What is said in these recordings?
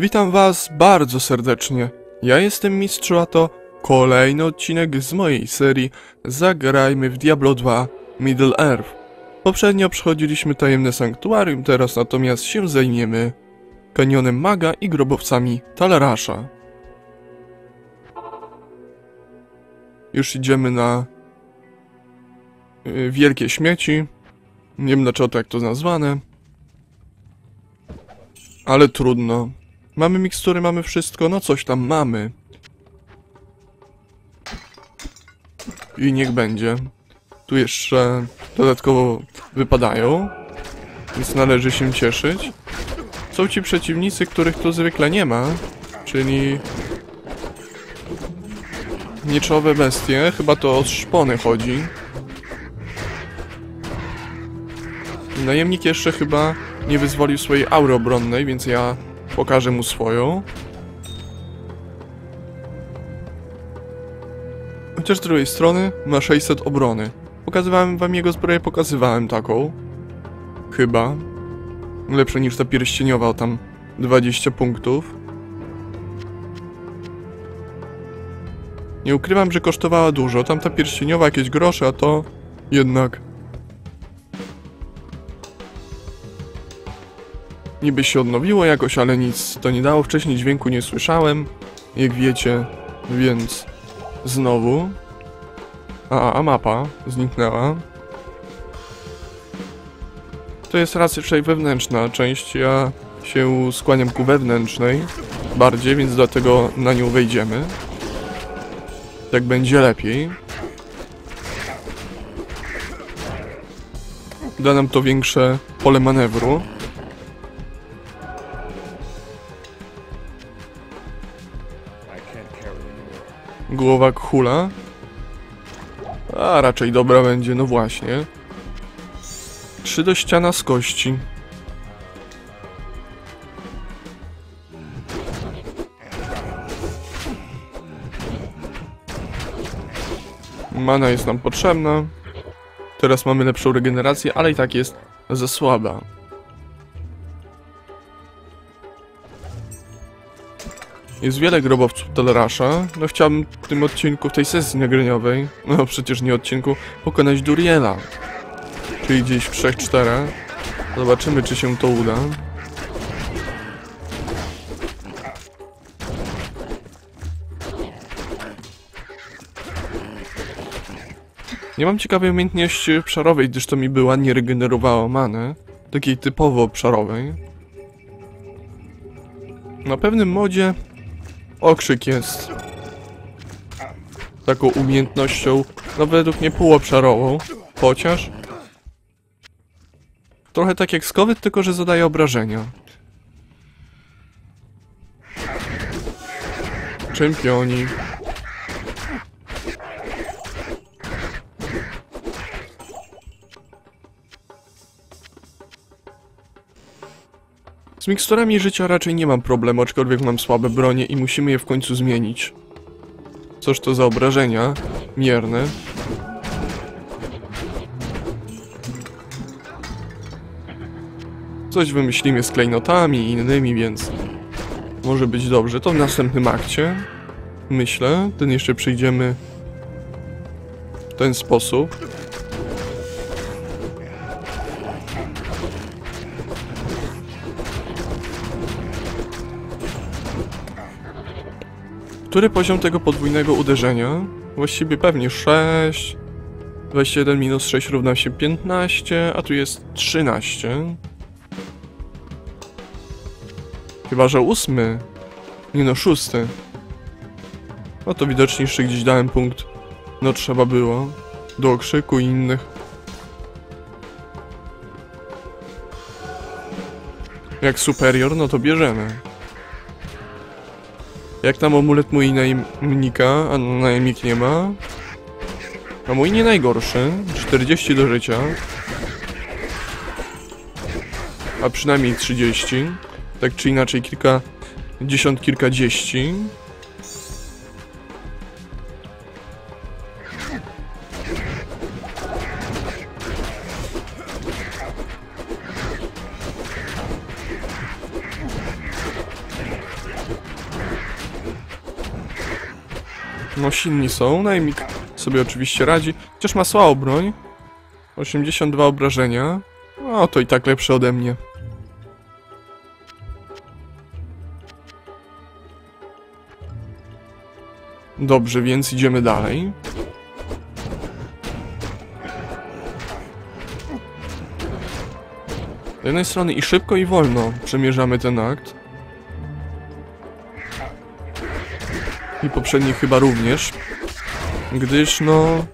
Witam was bardzo serdecznie. Ja jestem Mistrzu, a to kolejny odcinek z mojej serii Zagrajmy w Diablo 2 Middle Earth. Poprzednio przechodziliśmy tajemne sanktuarium, teraz natomiast się zajmiemy kanionem Maga i grobowcami Talarasza. Już idziemy na wielkie śmieci. Nie wiem dlaczego tak to nazwane. Ale trudno. Mamy mikstury, mamy wszystko, no coś tam mamy. I niech będzie. Tu jeszcze dodatkowo wypadają, więc należy się cieszyć. Są ci przeciwnicy, których tu zwykle nie ma, czyli nieczowe bestie, chyba to o szpony chodzi. Najemnik jeszcze chyba nie wyzwolił swojej aury obronnej, więc ja pokażę mu swoją. Chociaż z drugiej strony ma 600 obrony. Pokazywałem wam jego zbroję, pokazywałem taką. Chyba. Lepsze niż ta pierścieniowa, tam 20 punktów. Nie ukrywam, że kosztowała dużo. Tamta pierścieniowa jakieś grosze, a to jednak niby się odnowiło jakoś, ale nic to nie dało. Wcześniej dźwięku nie słyszałem, jak wiecie, więc znowu. A mapa zniknęła. To jest raczej wewnętrzna część, ja się skłaniam ku wewnętrznej bardziej, więc dlatego na nią wejdziemy. Tak będzie lepiej. Da nam to większe pole manewru. Głowa Khula. A raczej dobra będzie, no właśnie. 3 do ściana z kości. Mana jest nam potrzebna. Teraz mamy lepszą regenerację, ale i tak jest za słaba. Jest wiele grobowców Talarasza. No chciałbym w tym odcinku, w tej sesji nagraniowej, no przecież nie odcinku, pokonać Duriela. Czyli gdzieś w 3-4. Zobaczymy, czy się to uda. Nie mam ciekawej umiejętności obszarowej, gdyż to mi by ładnie regenerowało manę. Takiej typowo obszarowej. Na pewnym modzie okrzyk jest taką umiejętnością, no według mnie półobszarową, chociaż trochę tak jak skowyt, tylko że zadaje obrażenia. Czempioni. Z miksturami życia raczej nie mam problemu, aczkolwiek mam słabe bronie i musimy je w końcu zmienić. Coż to za obrażenia mierne. Coś wymyślimy z klejnotami i innymi, więc może być dobrze. To w następnym akcie, myślę. Ten jeszcze przyjdziemy w ten sposób. Który poziom tego podwójnego uderzenia? Właściwie pewnie 6. 21 minus 6 równa się 15, a tu jest 13. Chyba że 8. Nie no, 6. No to widocznie jeszcze gdzieś dałem punkt. No trzeba było. Do okrzyku i innych. Jak superior, no to bierzemy. Jak tam amulet mój najemnika, a najemnik nie ma. A mój nie najgorszy. 40 do życia. A przynajmniej 30. Tak czy inaczej kilkadziesiąt, kilkadziesięć. No silni są, Najemnik sobie oczywiście radzi, chociaż ma słabą broń. 82 obrażenia. No to i tak lepsze ode mnie. Dobrze, więc idziemy dalej. Z jednej strony i szybko i wolno przemierzamy ten akt. I poprzedni chyba również. Gdyż no...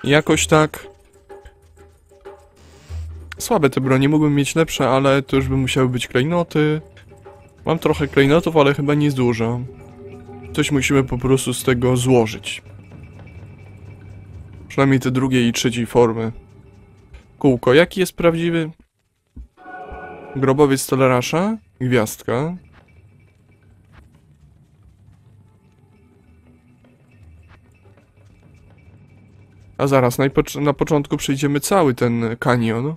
jakoś tak... słabe te bronie, mógłbym mieć lepsze, ale to już by musiały być klejnoty. Mam trochę klejnotów, ale chyba nie dużo. Coś musimy po prostu z tego złożyć. Przynajmniej te drugiej i trzeciej formy. Kółko. Jaki jest prawdziwy? Grobowiec Tolerasza? Gwiazdka. A zaraz, na początku przejdziemy cały ten kanion.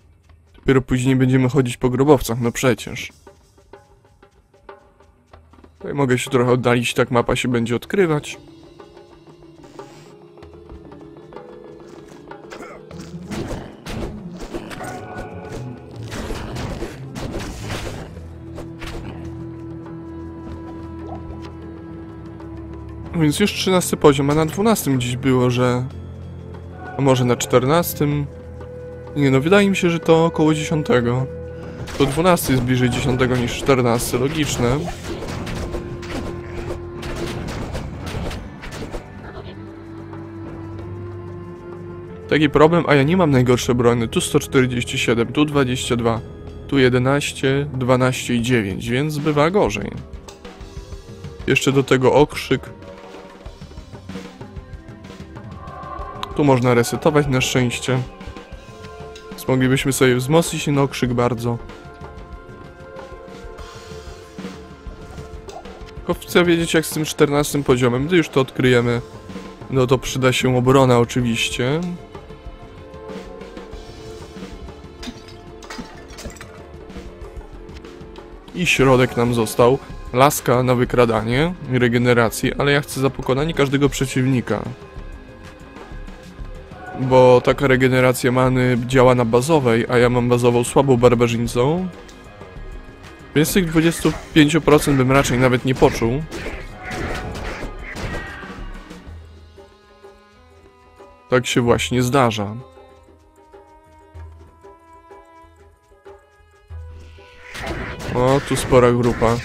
Dopiero później będziemy chodzić po grobowcach, no przecież. Tutaj mogę się trochę oddalić, tak mapa się będzie odkrywać. Więc już 13 poziom, a na 12 gdzieś było, że... a może na 14? Nie no, wydaje mi się, że to około 10. To 12 jest bliżej 10 niż 14, logiczne. Taki problem, a ja nie mam najgorsze brony. Tu 147, tu 22, tu 11, 12 i 9, więc bywa gorzej. Jeszcze do tego okrzyk. Tu można resetować na szczęście. Więc moglibyśmy sobie wzmocnić ten okrzyk bardzo. Tylko chcę wiedzieć jak z tym 14 poziomem. Gdy już to odkryjemy, no to przyda się obrona oczywiście. I środek nam został. Laska na wykradanie i regenerację, ale ja chcę za pokonanie każdego przeciwnika. Bo taka regeneracja many działa na bazowej, a ja mam bazową słabą barbarzyńcą. Więc tych 25% bym raczej nawet nie poczuł. Tak się właśnie zdarza. O, tu spora grupa.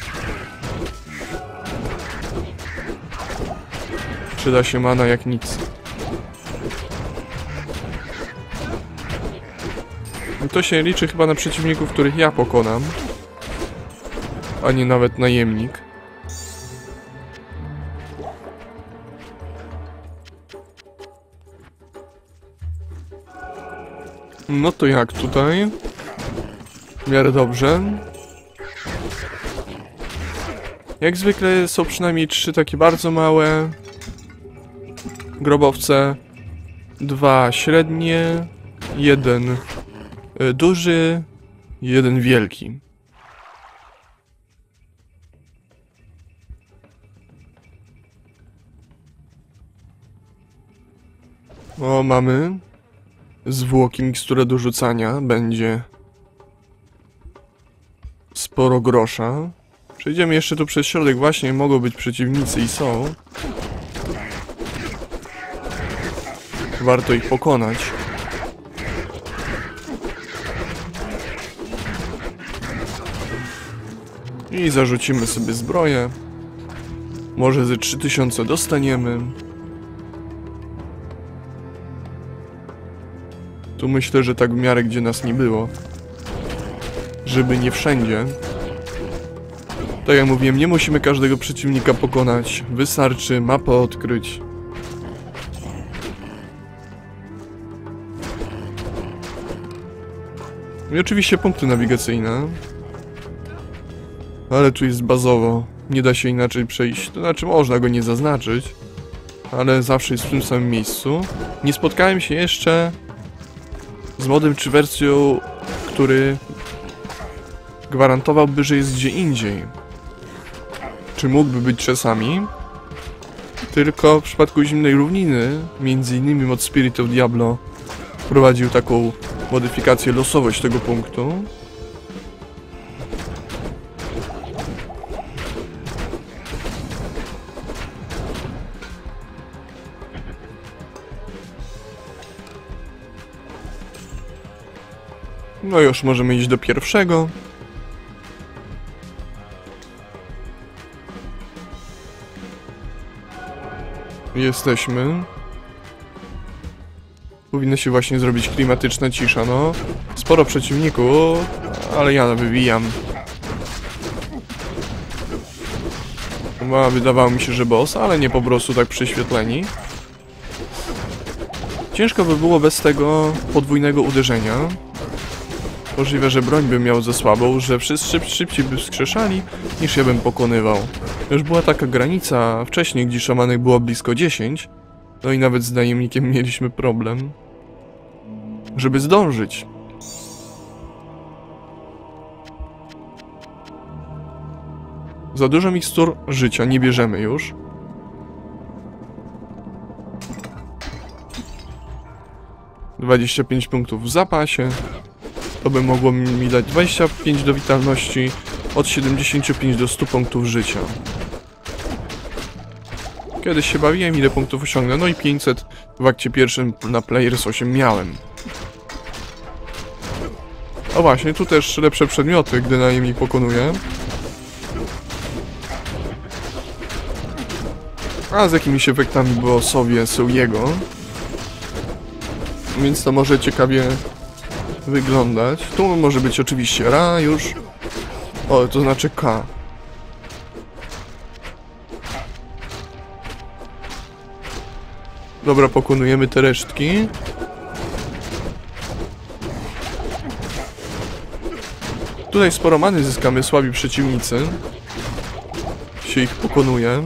Przyda się mana jak nic. I to się liczy chyba na przeciwników, których ja pokonam. A nie nawet najemnik. No to jak tutaj? W miarę dobrze. Jak zwykle są przynajmniej 3 takie bardzo małe grobowce, 2 średnie, 1 duży, 1 wielki. O, mamy zwłoki, mikstura do rzucania, będzie sporo grosza. Przejdziemy jeszcze tu przez środek, właśnie mogą być przeciwnicy i są. Warto ich pokonać. I zarzucimy sobie zbroję. Może ze 3000 dostaniemy. Tu myślę, że tak w miarę gdzie nas nie było. Żeby nie wszędzie. Tak jak mówiłem, nie musimy każdego przeciwnika pokonać. Wystarczy mapę odkryć. I oczywiście punkty nawigacyjne. Ale tu jest bazowo. Nie da się inaczej przejść. To znaczy można go nie zaznaczyć. Ale zawsze jest w tym samym miejscu. Nie spotkałem się jeszcze z modem czy wersją, który gwarantowałby, że jest gdzie indziej. Czy mógłby być czasami? Tylko w przypadku zimnej równiny, między innymi mod Spirit of Diablo wprowadził taką modyfikację, losowość tego punktu. No już możemy iść do pierwszego. Jesteśmy. Powinno się właśnie zrobić klimatyczna cisza, no. Sporo przeciwników, ale ja wybijam. Wydawało mi się, że boss, ale nie po prostu tak prześwietleni. Ciężko by było bez tego podwójnego uderzenia. Możliwe, że broń bym miał za słabą, że wszyscy szybciej by wskrzeszali, niż ja bym pokonywał. Już była taka granica wcześniej, gdzie szamanek było blisko 10, no i nawet z najemnikiem mieliśmy problem, żeby zdążyć. Za dużo mikstur życia nie bierzemy już. $25 punktów w zapasie. To by mogło mi dać 25 do witalności, od 75 do 100 punktów życia. Kiedyś się bawiłem, ile punktów osiągnę, no i 500 w akcie pierwszym na Players 8 miałem. O właśnie, tu też lepsze przedmioty, gdy najemnik pokonuje. A z jakimiś efektami bossowie są jego. Więc to może ciekawie wyglądać. Tu może być oczywiście Ra już. O, to znaczy K. Dobra, pokonujemy te resztki. Tutaj sporo many zyskamy, słabi przeciwnicy. Się ich pokonuje.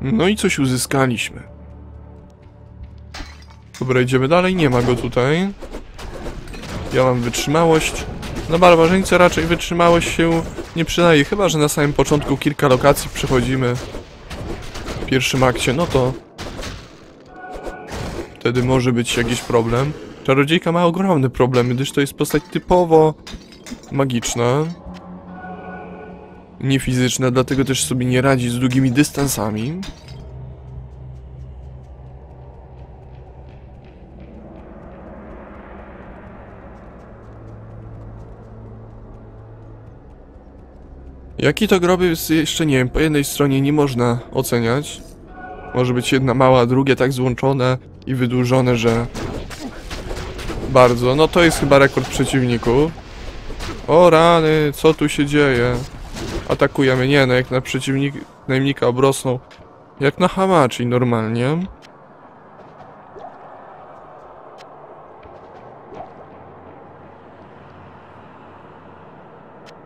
No i coś uzyskaliśmy. Dobra, idziemy dalej. Nie ma go tutaj. Ja mam wytrzymałość. Na barbarzyńce raczej wytrzymałość się nie przydaje. Chyba że na samym początku kilka lokacji przechodzimy w pierwszym akcie, no to wtedy może być jakiś problem. Czarodziejka ma ogromne problemy, gdyż to jest postać typowo magiczna. Nie fizyczna, dlatego też sobie nie radzi z długimi dystansami. Jaki to groby jest, jeszcze nie wiem, po jednej stronie nie można oceniać. Może być jedna mała, drugie tak złączone i wydłużone, że bardzo. No to jest chyba rekord przeciwników. O rany, co tu się dzieje? Atakujemy, nie no, jak na najemnika obrosną. Jak na Hamachi normalnie.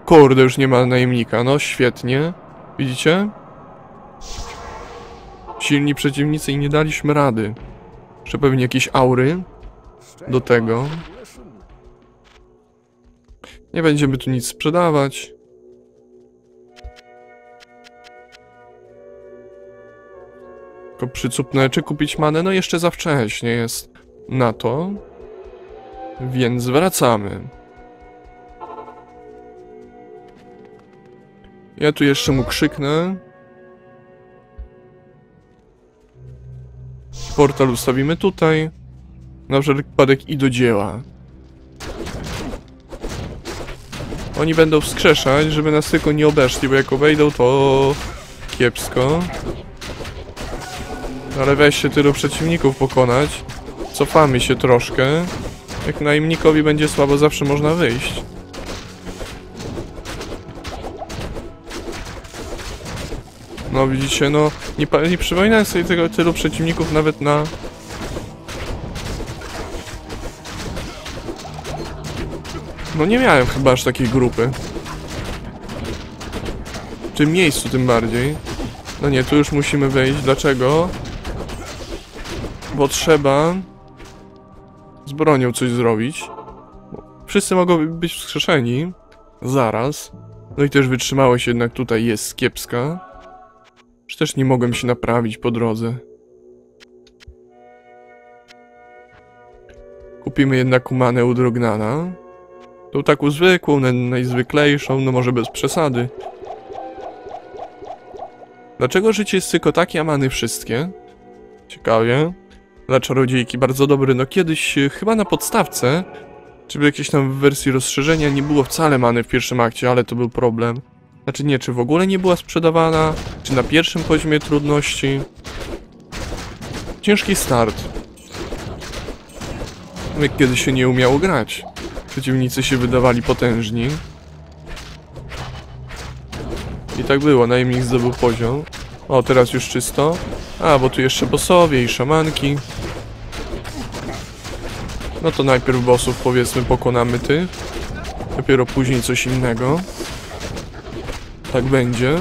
Kurde, już nie ma najemnika, no świetnie. Widzicie? Silni przeciwnicy i nie daliśmy rady. Jeszcze pewnie jakieś aury do tego. Nie będziemy tu nic sprzedawać. Tylko przycupnę, czy kupić manę? No jeszcze za wcześnie jest na to. Więc wracamy. Ja tu jeszcze mu krzyknę. Portal ustawimy tutaj. Na wszelki wypadek i do dzieła. Oni będą wskrzeszać, żeby nas tylko nie obeszli, bo jak obejdą, to kiepsko. Ale weź się tylu przeciwników pokonać. Cofamy się troszkę. Jak najemnikowi będzie słabo, zawsze można wyjść. No widzicie, no nie przypominam sobie tego tylu przeciwników nawet na... No nie miałem chyba aż takiej grupy. W tym miejscu tym bardziej. No nie, tu już musimy wejść. Dlaczego? Bo trzeba z bronią coś zrobić. Wszyscy mogą być wskrzeszeni. Zaraz. No i też wytrzymałość jednak tutaj jest kiepska. Czy też nie mogłem się naprawić po drodze. Kupimy jednak umanę u Drognana. Tą taką zwykłą, najzwyklejszą, no może bez przesady. Dlaczego życie jest tylko takie, a many wszystkie? Ciekawie. Dla czarodziejki bardzo dobry. No kiedyś, chyba na podstawce, czy w jakiejś tam wersji rozszerzenia nie było wcale many w pierwszym akcie, ale to był problem. Znaczy nie, czy w ogóle nie była sprzedawana, czy na pierwszym poziomie trudności. Ciężki start. Jak kiedyś się nie umiało grać. Przeciwnicy się wydawali potężni. I tak było, najemnik zdobył poziom. O, teraz już czysto. A, bo tu jeszcze bossowie i szamanki. No to najpierw bossów, powiedzmy, pokonamy tych. Dopiero później coś innego. Tak będzie.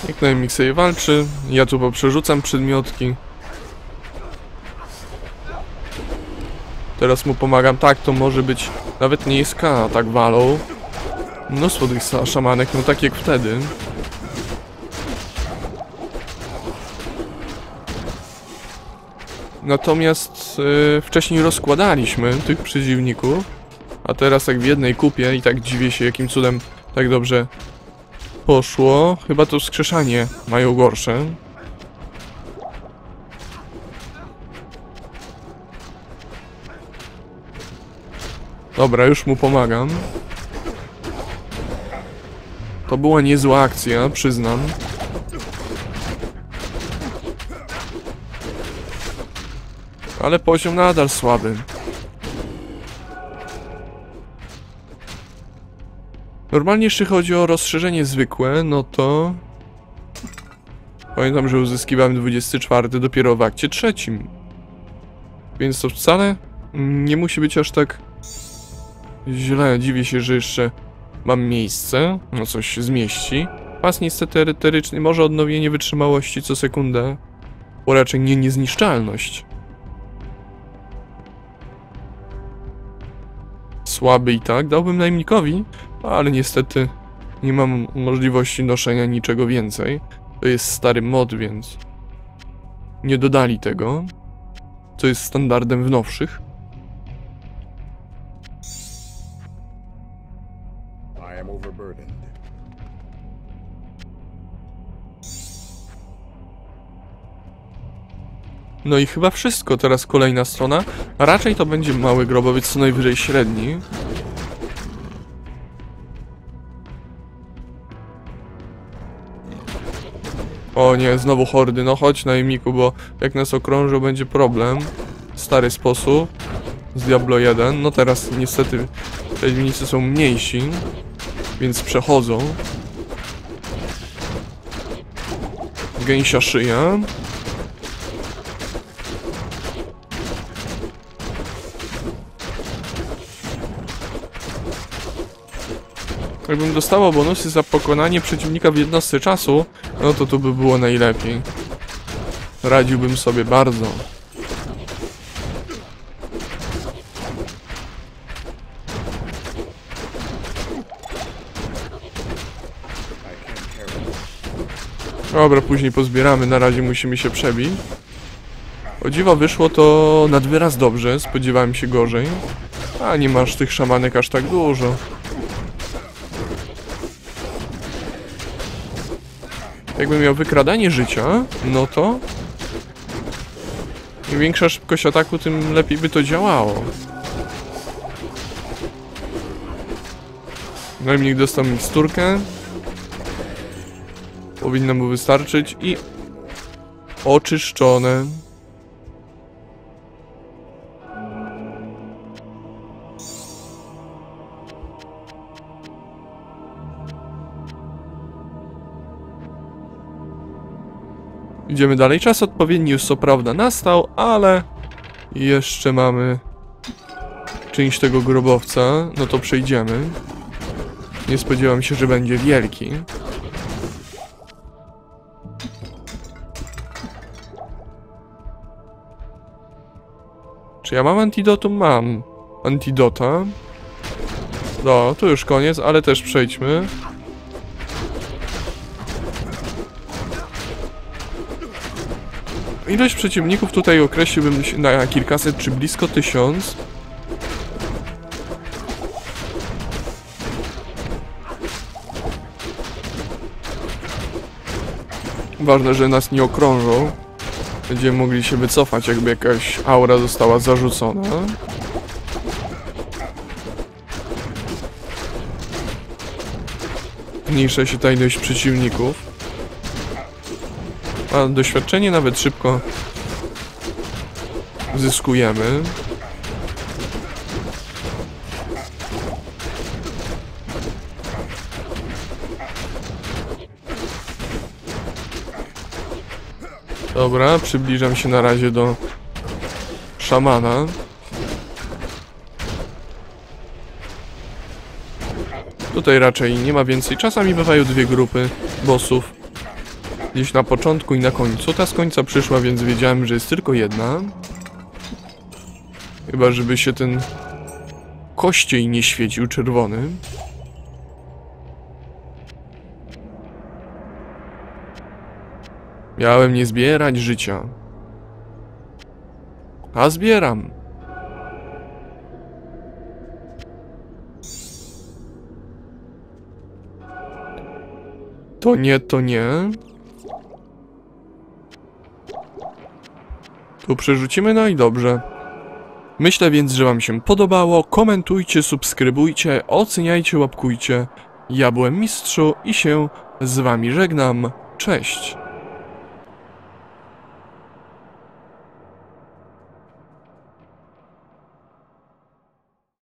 Jak najemnik sobie walczy. Ja tu poprzerzucam przedmiotki. Teraz mu pomagam. Tak, to może być... Nawet nie jest K, tak walą. Mnóstwo tych szamanek, no tak jak wtedy. Natomiast wcześniej rozkładaliśmy tych przeciwników. A teraz tak w jednej kupie i tak dziwię się, jakim cudem tak dobrze poszło. Chyba to wskrzeszanie mają gorsze. Dobra, już mu pomagam. To była niezła akcja, przyznam. Ale poziom nadal słaby. Normalnie jeśli chodzi o rozszerzenie zwykłe, no to... Pamiętam, że uzyskiwałem 24 dopiero w akcie 3. Więc to wcale nie musi być aż tak źle. Dziwię się, że jeszcze mam miejsce. No coś się zmieści. Pas niestety eteryczny, może odnowienie wytrzymałości co sekundę. Bo raczej nie niezniszczalność. Słaby i tak, dałbym najemnikowi, ale niestety nie mam możliwości noszenia niczego więcej. To jest stary mod, więc nie dodali tego, co jest standardem w nowszych. No i chyba wszystko, teraz kolejna strona. A raczej to będzie mały grobowiec, co najwyżej średni. O nie, znowu hordy, no chodź najemniku, bo jak nas okrążą będzie problem. Stary sposób. Z Diablo 1, no teraz niestety przeciwnicy są mniejsi, więc przechodzą. Gęsia szyja. Jakbym dostało bonusy za pokonanie przeciwnika w jednostce czasu, no to tu by było najlepiej. Radziłbym sobie bardzo. Dobra, później pozbieramy, na razie musimy się przebić. O dziwo wyszło to nad wyraz dobrze, spodziewałem się gorzej. A nie masz tych szamanek aż tak dużo. Jakbym miał wykradanie życia, no to... Im większa szybkość ataku, tym lepiej by to działało. Najmniej dostał miksturkę. Powinno mu wystarczyć i... Oczyszczone. Idziemy dalej. Czas odpowiedni już co prawda nastał, ale jeszcze mamy część tego grobowca. No to przejdziemy. Nie spodziewam się, że będzie wielki. Czy ja mam antidotum? Mam. Antidota. No, to już koniec, ale też przejdźmy. Ilość przeciwników tutaj określiłbym na kilkaset czy blisko 1000. Ważne, że nas nie okrążą. Będziemy mogli się wycofać, jakby jakaś aura została zarzucona. Zmniejsza się ta ilość przeciwników. A doświadczenie nawet szybko zyskujemy. Dobra, przybliżam się na razie do szamana. Tutaj raczej nie ma więcej. Czasami bywają dwie grupy bossów. Gdzieś na początku i na końcu. Ta z końca przyszła, więc wiedziałem, że jest tylko jedna. Chyba, żeby się ten kościej nie świecił czerwony. Miałem nie zbierać życia. A zbieram. To nie, to nie. Tu przerzucimy, no i dobrze. Myślę więc, że wam się podobało. Komentujcie, subskrybujcie, oceniajcie, łapkujcie. Ja byłem Mistrzu i się z wami żegnam. Cześć.